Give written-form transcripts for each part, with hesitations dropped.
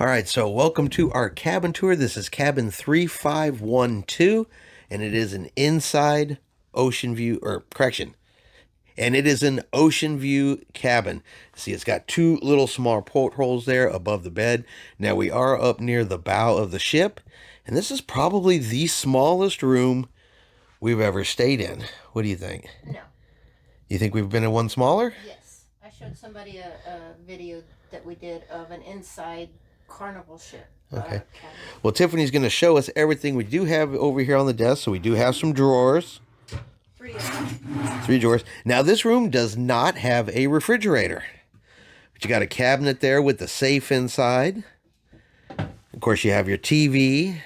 All right, so welcome to our cabin tour. This is cabin 3512, and it is an inside Oceanview, or correction, and it is an Oceanview cabin. See, it's got two little small portholes there above the bed. Now we are up near the bow of the ship, and this is probably the smallest room we've ever stayed in. What do you think? No. You think we've been in one smaller? Yes. I showed somebody a video that we did of an inside carnival ship. Okay. Well, Tiffany's going to show us everything we do have over here on the desk. So we do have some drawers. Three drawers. Now, this room does not have a refrigerator. But you got a cabinet there with the safe inside. Of course, you have your TV.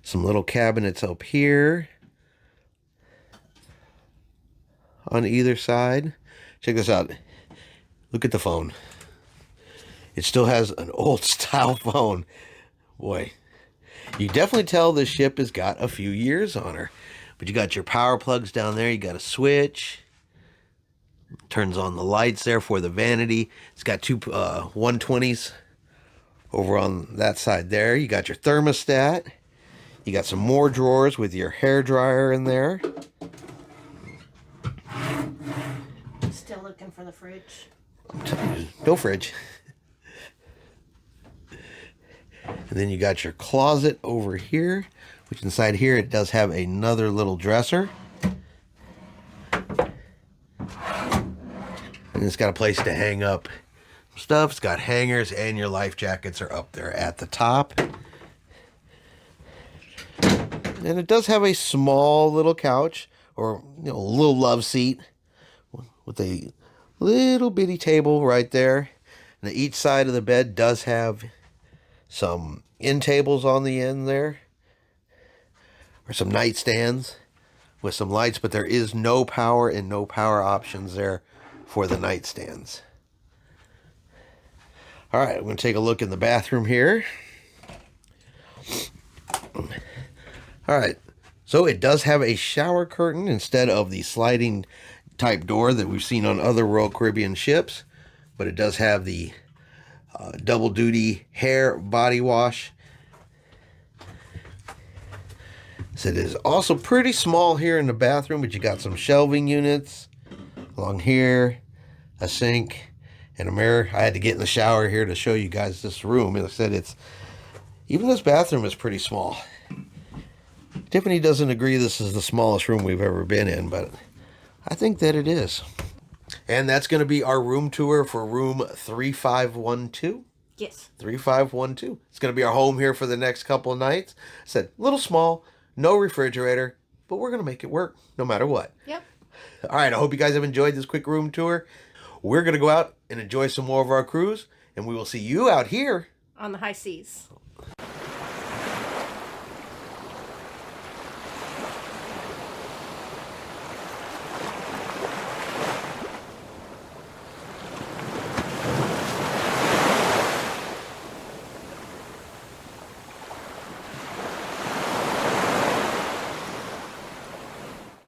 Some little cabinets up here on either side. Check this out. Look at the phone. It still has an old style phone. Boy, you definitely tell this ship has got a few years on her. But you got your power plugs down there. You got a switch. Turns on the lights there for the vanity. It's got two 120s over on that side there. You got your thermostat. You got some more drawers with your hair dryer in there. Still looking for the fridge. I'm telling you, no fridge. And then you got your closet over here, which inside here it does have another little dresser. And it's got a place to hang up stuff. It's got hangers, and your life jackets are up there at the top. And it does have a small little couch, or a little love seat with a little bitty table right there. And each side of the bed does have some end tables on the end there, or some nightstands with some lights, but there is no power and no power options there for the nightstands. All right, I'm going to take a look in the bathroom here. All right, so it does have a shower curtain instead of the sliding type door that we've seen on other Royal Caribbean ships, but it does have the double duty hair body wash. So it is also pretty small here in the bathroom, but you got some shelving units along here, a sink, and a mirror. I had to get in the shower here to show you guys this room. And I said even this bathroom is pretty small. Tiffany doesn't agree this is the smallest room we've ever been in, but I think that it is. And that's going to be our room tour for room 3512. Yes. 3512. It's going to be our home here for the next couple of nights. I said, little small, no refrigerator, but we're going to make it work no matter what. Yep. All right, I hope you guys have enjoyed this quick room tour. We're going to go out and enjoy some more of our cruise, and we will see you out here On the high seas.